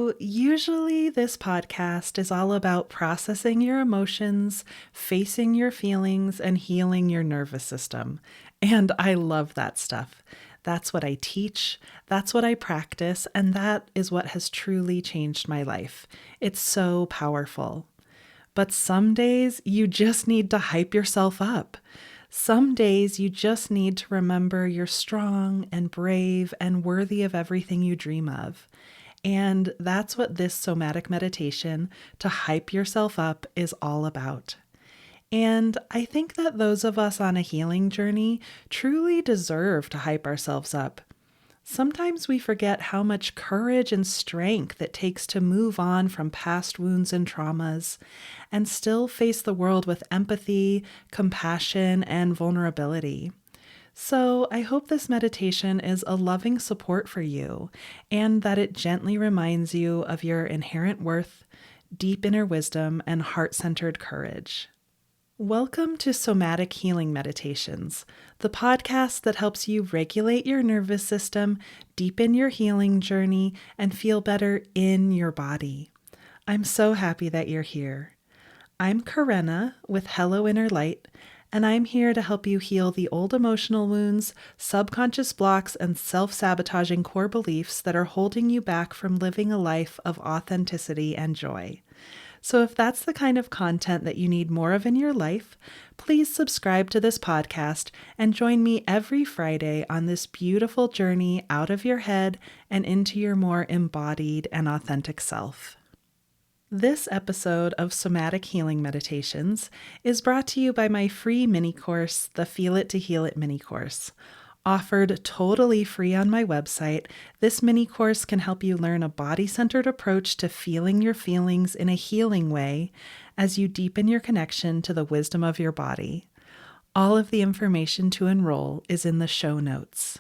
So, usually this podcast is all about processing your emotions, facing your feelings, and healing your nervous system. And I love that stuff. That's what I teach, that's what I practice, and that is what has truly changed my life. It's so powerful. But some days you just need to hype yourself up. Some days you just need to remember you're strong and brave and worthy of everything you dream of. And that's what this somatic meditation to hype yourself up is all about. And I think that those of us on a healing journey truly deserve to hype ourselves up. Sometimes we forget how much courage and strength it takes to move on from past wounds and traumas and still face the world with empathy, compassion, and vulnerability. So, I hope this meditation is a loving support for you and that it gently reminds you of your inherent worth, deep inner wisdom, and heart centered courage. Welcome to Somatic Healing Meditations, the podcast that helps you regulate your nervous system, deepen your healing journey, and feel better in your body. I'm so happy that you're here. I'm Karena with Hello Inner Light, and I'm here to help you heal the old emotional wounds, subconscious blocks, and self-sabotaging core beliefs that are holding you back from living a life of authenticity and joy. So if that's the kind of content that you need more of in your life, please subscribe to this podcast and join me every Friday on this beautiful journey out of your head and into your more embodied and authentic self. This episode of Somatic Healing Meditations is brought to you by my free mini course, the Feel It to Heal It mini course. Offered totally free on my website, this mini course can help you learn a body-centered approach to feeling your feelings in a healing way as you deepen your connection to the wisdom of your body. All of the information to enroll is in the show notes.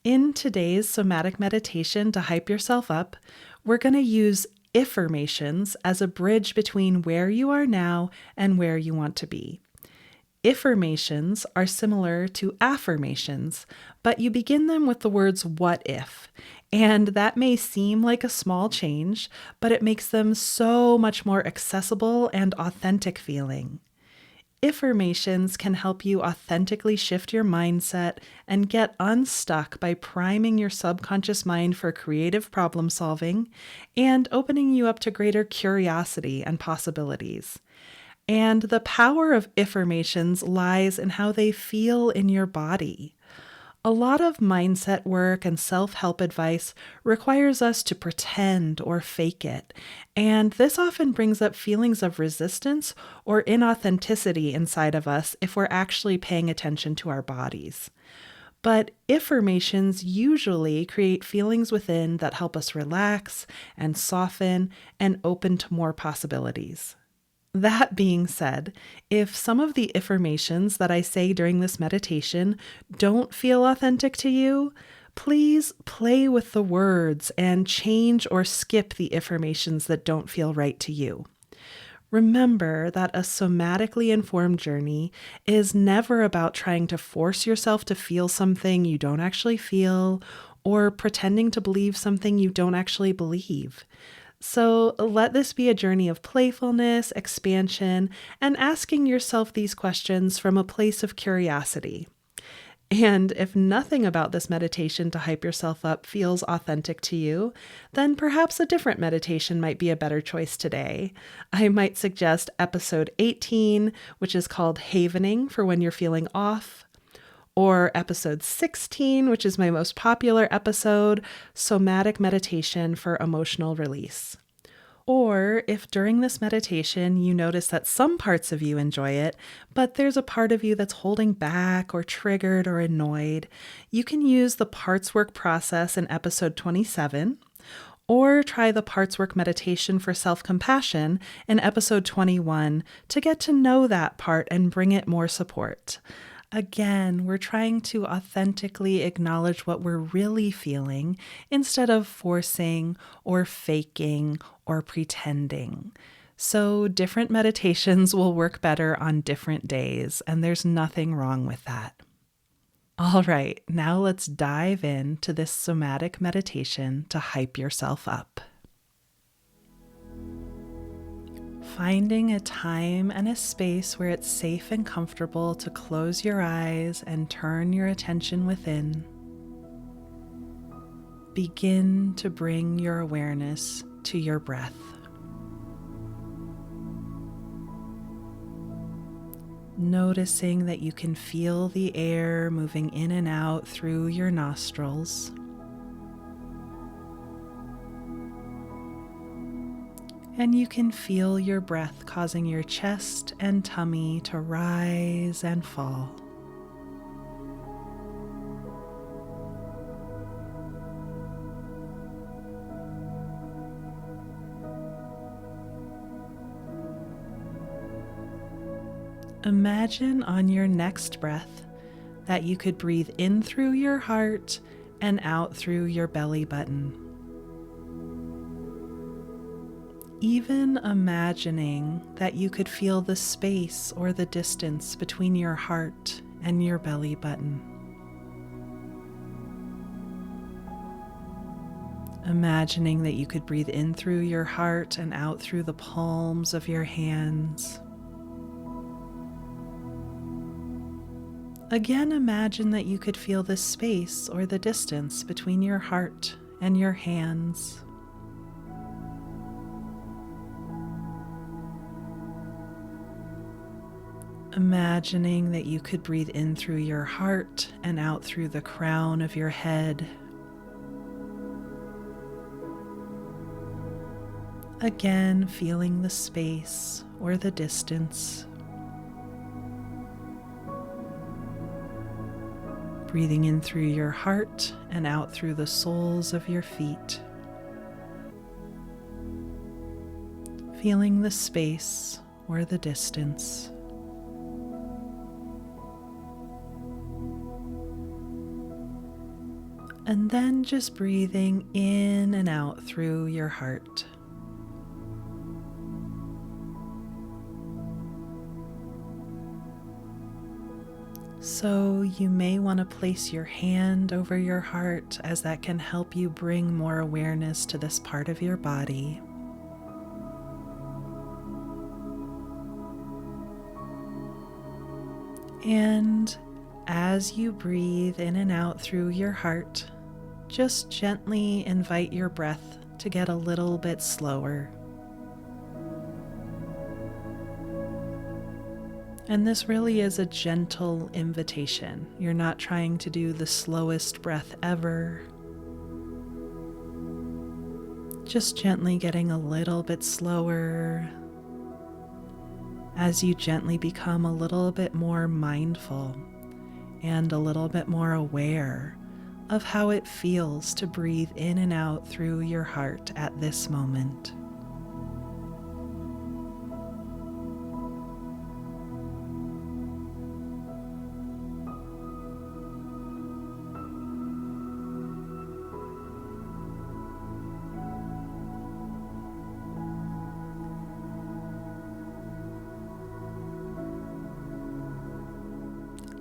In today's somatic meditation to hype yourself up, we're going to use Iffirmations as a bridge between where you are now and where you want to be. Iffirmations are similar to affirmations, but you begin them with the words "what if," and that may seem like a small change, but it makes them so much more accessible and authentic feeling. Iffirmations can help you authentically shift your mindset and get unstuck by priming your subconscious mind for creative problem solving and opening you up to greater curiosity and possibilities. And the power of Iffirmations lies in how they feel in your body. A lot of mindset work and self-help advice requires us to pretend or fake it, and this often brings up feelings of resistance or inauthenticity inside of us if we're actually paying attention to our bodies. But Iffirmations usually create feelings within that help us relax and soften and open to more possibilities. That being said, if some of the Iffirmations that I say during this meditation don't feel authentic to you, please play with the words and change or skip the Iffirmations that don't feel right to you. Remember that a somatically informed journey is never about trying to force yourself to feel something you don't actually feel or pretending to believe something you don't actually believe. So let this be a journey of playfulness, expansion, and asking yourself these questions from a place of curiosity. And if nothing about this meditation to hype yourself up feels authentic to you, then perhaps a different meditation might be a better choice today. I might suggest episode 18, which is called Havening for when you're feeling off, or episode 16, which is my most popular episode, Somatic Meditation for Emotional Release. Or if during this meditation you notice that some parts of you enjoy it, but there's a part of you that's holding back or triggered or annoyed, you can use the parts work process in episode 27, or try the parts work meditation for self-compassion in episode 21 to get to know that part and bring it more support. Again, we're trying to authentically acknowledge what we're really feeling instead of forcing or faking or pretending. So different meditations will work better on different days, and there's nothing wrong with that. All right, now let's dive into this somatic meditation to hype yourself up. Finding a time and a space where it's safe and comfortable to close your eyes and turn your attention within. Begin to bring your awareness to your breath. Noticing that you can feel the air moving in and out through your nostrils. And you can feel your breath causing your chest and tummy to rise and fall. Imagine on your next breath that you could breathe in through your heart and out through your belly button. Even imagining that you could feel the space or the distance between your heart and your belly button. Imagining that you could breathe in through your heart and out through the palms of your hands. Again, imagine that you could feel the space or the distance between your heart and your hands. Imagining that you could breathe in through your heart and out through the crown of your head. Again, feeling the space or the distance. Breathing in through your heart and out through the soles of your feet. Feeling the space or the distance. And then just breathing in and out through your heart. So you may want to place your hand over your heart, as that can help you bring more awareness to this part of your body. And as you breathe in and out through your heart, just gently invite your breath to get a little bit slower. And this really is a gentle invitation. You're not trying to do the slowest breath ever. Just gently getting a little bit slower as you gently become a little bit more mindful and a little bit more aware of how it feels to breathe in and out through your heart at this moment.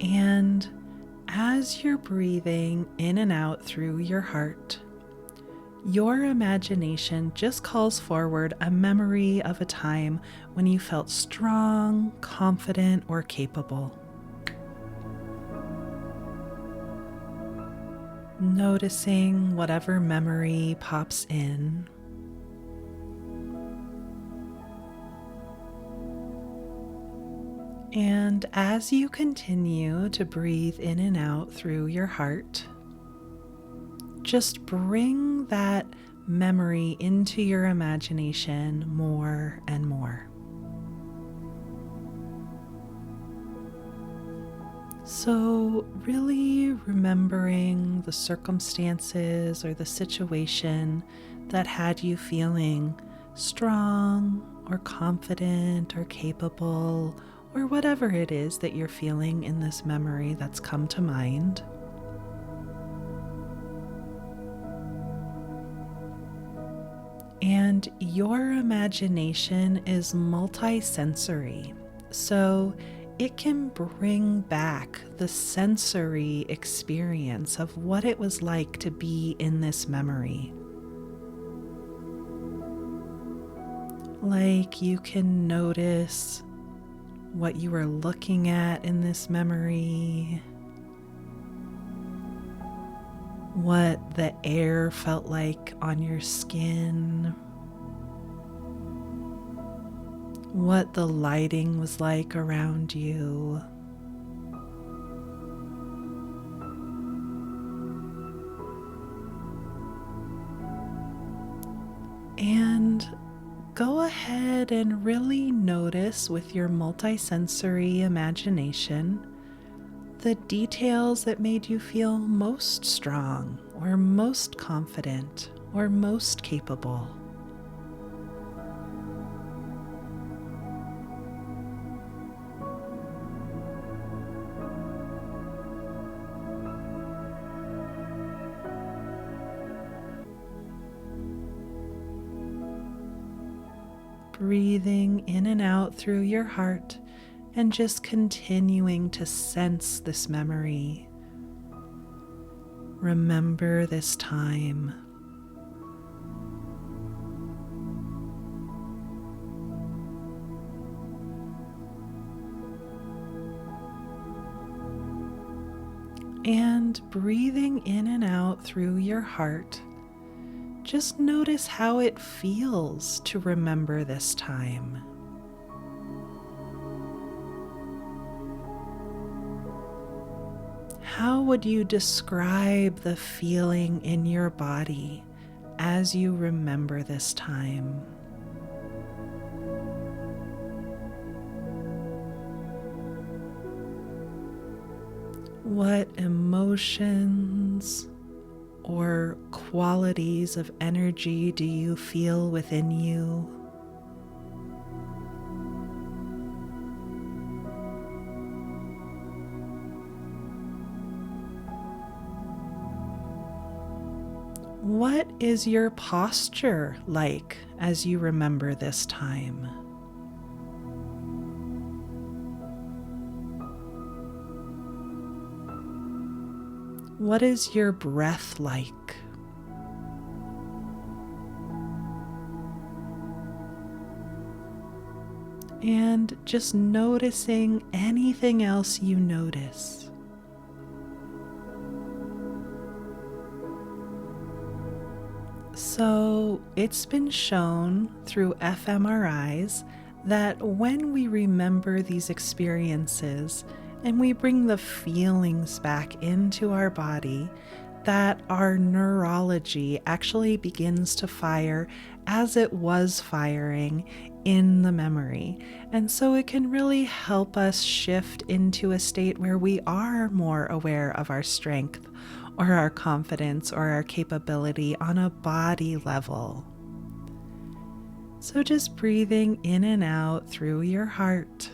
And as you're breathing in and out through your heart, your imagination just calls forward a memory of a time when you felt strong, confident, or capable. Noticing whatever memory pops in. And as you continue to breathe in and out through your heart, just bring that memory into your imagination more and more. So really remembering the circumstances or the situation that had you feeling strong or confident or capable, or whatever it is that you're feeling in this memory that's come to mind. And your imagination is multisensory, so it can bring back the sensory experience of what it was like to be in this memory. Like you can notice what you were looking at in this memory, what the air felt like on your skin, what the lighting was like around you. And go ahead and really notice with your multisensory imagination the details that made you feel most strong or most confident or most capable. Breathing in and out through your heart and just continuing to sense this memory. Remember this time. And breathing in and out through your heart, just notice how it feels to remember this time. How would you describe the feeling in your body as you remember this time? What emotions or qualities of energy do you feel within you? What is your posture like as you remember this time? What is your breath like? And just noticing anything else you notice. So it's been shown through fMRIs that when we remember these experiences and we bring the feelings back into our body, that our neurology actually begins to fire as it was firing in the memory. And so it can really help us shift into a state where we are more aware of our strength or our confidence or our capability on a body level. So just breathing in and out through your heart.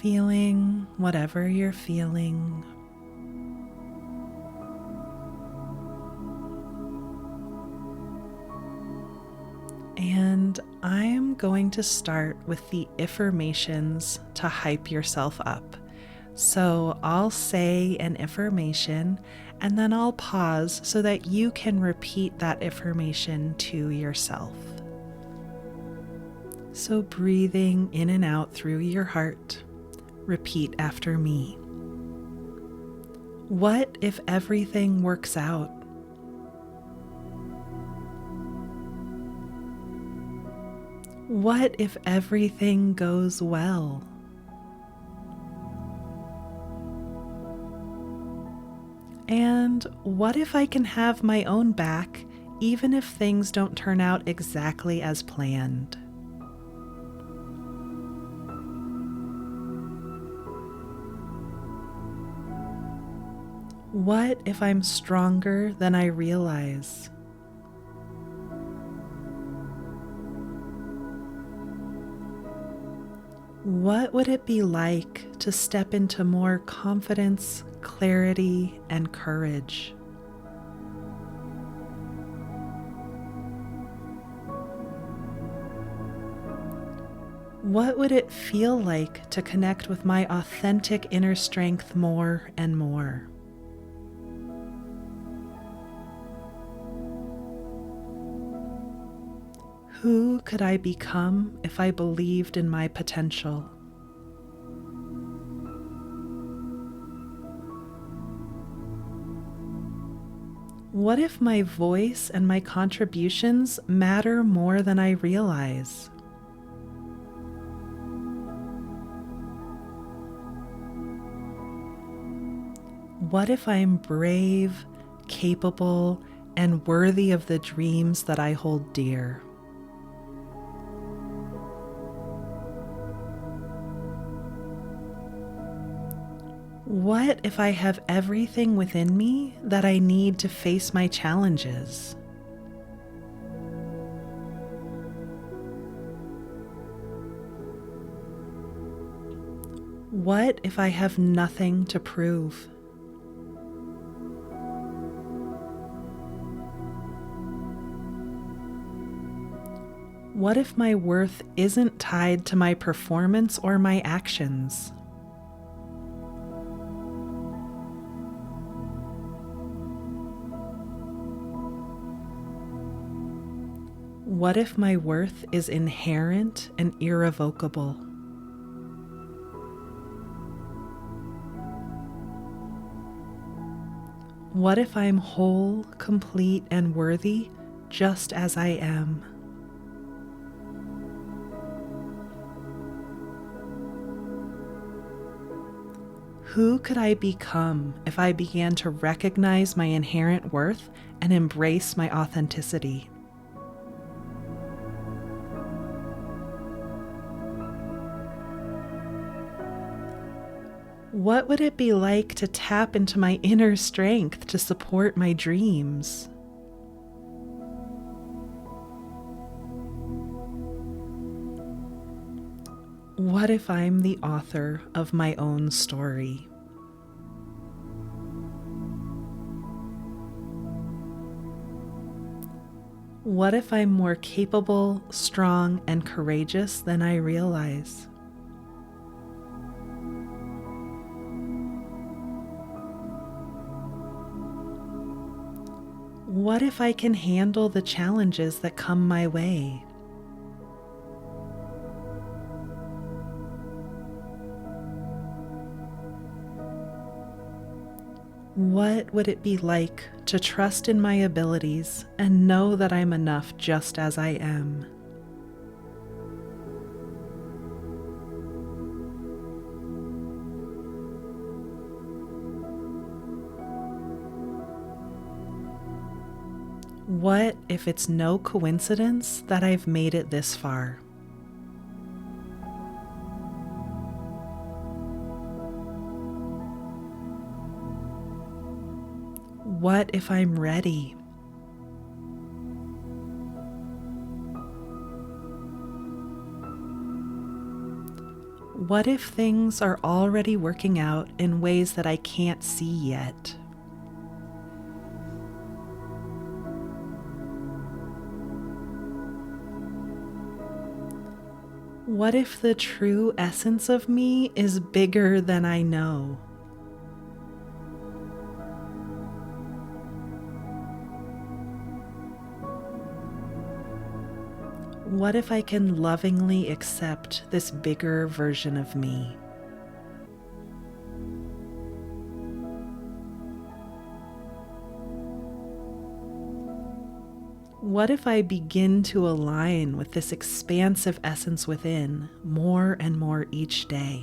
Feeling whatever you're feeling. And I'm going to start with the Iffirmations to hype yourself up. So I'll say an affirmation and then I'll pause so that you can repeat that affirmation to yourself. So breathing in and out through your heart, repeat after me. What if everything works out? What if everything goes well? And what if I can have my own back even if things don't turn out exactly as planned? What if I'm stronger than I realize? What would it be like to step into more confidence, clarity, and courage? What would it feel like to connect with my authentic inner strength more and more? Who could I become if I believed in my potential? What if my voice and my contributions matter more than I realize? What if I'm brave, capable, and worthy of the dreams that I hold dear? What if I have everything within me that I need to face my challenges? What if I have nothing to prove? What if my worth isn't tied to my performance or my actions? What if my worth is inherent and irrevocable? What if I'm whole, complete, and worthy just as I am? Who could I become if I began to recognize my inherent worth and embrace my authenticity? What would it be like to tap into my inner strength to support my dreams? What if I'm the author of my own story? What if I'm more capable, strong, and courageous than I realize? What if I can handle the challenges that come my way? What would it be like to trust in my abilities and know that I'm enough just as I am? What if it's no coincidence that I've made it this far? What if I'm ready? What if things are already working out in ways that I can't see yet? What if the true essence of me is bigger than I know? What if I can lovingly accept this bigger version of me? What if I begin to align with this expansive essence within more and more each day?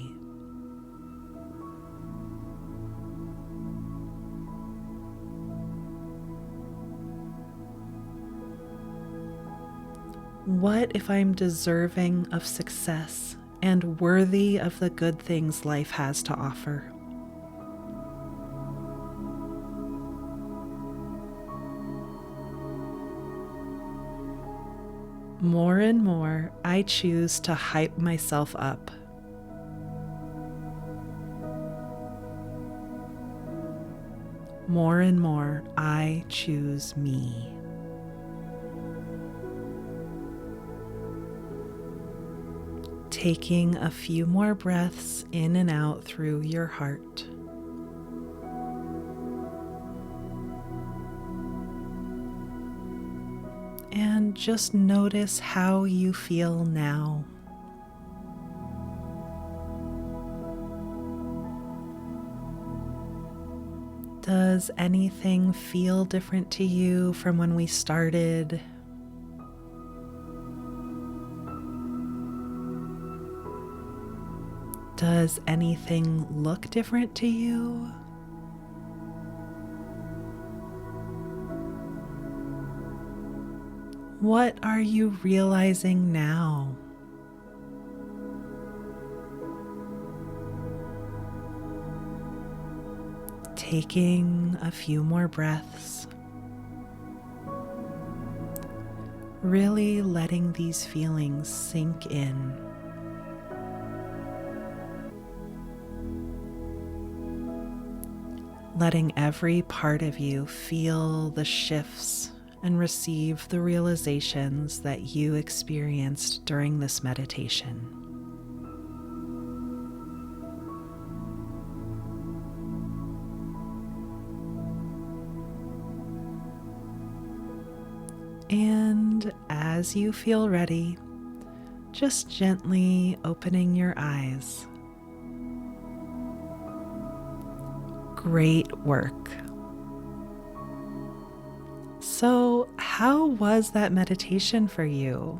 What if I'm deserving of success and worthy of the good things life has to offer? More and more, I choose to hype myself up. More and more, I choose me. Taking a few more breaths in and out through your heart. And just notice how you feel now. Does anything feel different to you from when we started? Does anything look different to you? What are you realizing now? Taking a few more breaths, really letting these feelings sink in. Letting every part of you feel the shifts and receive the realizations that you experienced during this meditation. And as you feel ready, just gently opening your eyes. Great work. So, how was that meditation for you?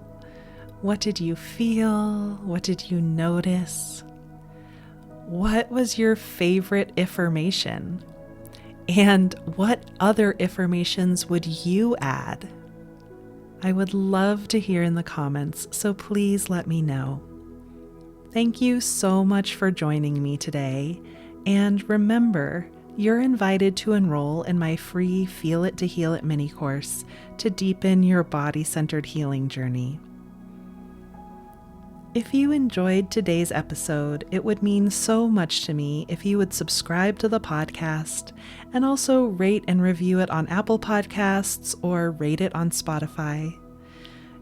What did you feel? What did you notice? What was your favorite affirmation? And what other affirmations would you add? I would love to hear in the comments, so please let me know. Thank you so much for joining me today. And remember, you're invited to enroll in my free Feel It to Heal It mini course to deepen your body-centered healing journey. If you enjoyed today's episode, it would mean so much to me if you would subscribe to the podcast and also rate and review it on Apple Podcasts or rate it on Spotify.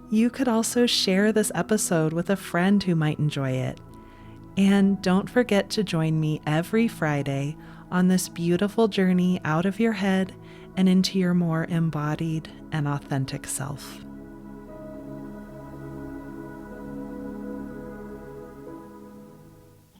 You could also share this episode with a friend who might enjoy it. And don't forget to join me every Friday on this beautiful journey out of your head and into your more embodied and authentic self.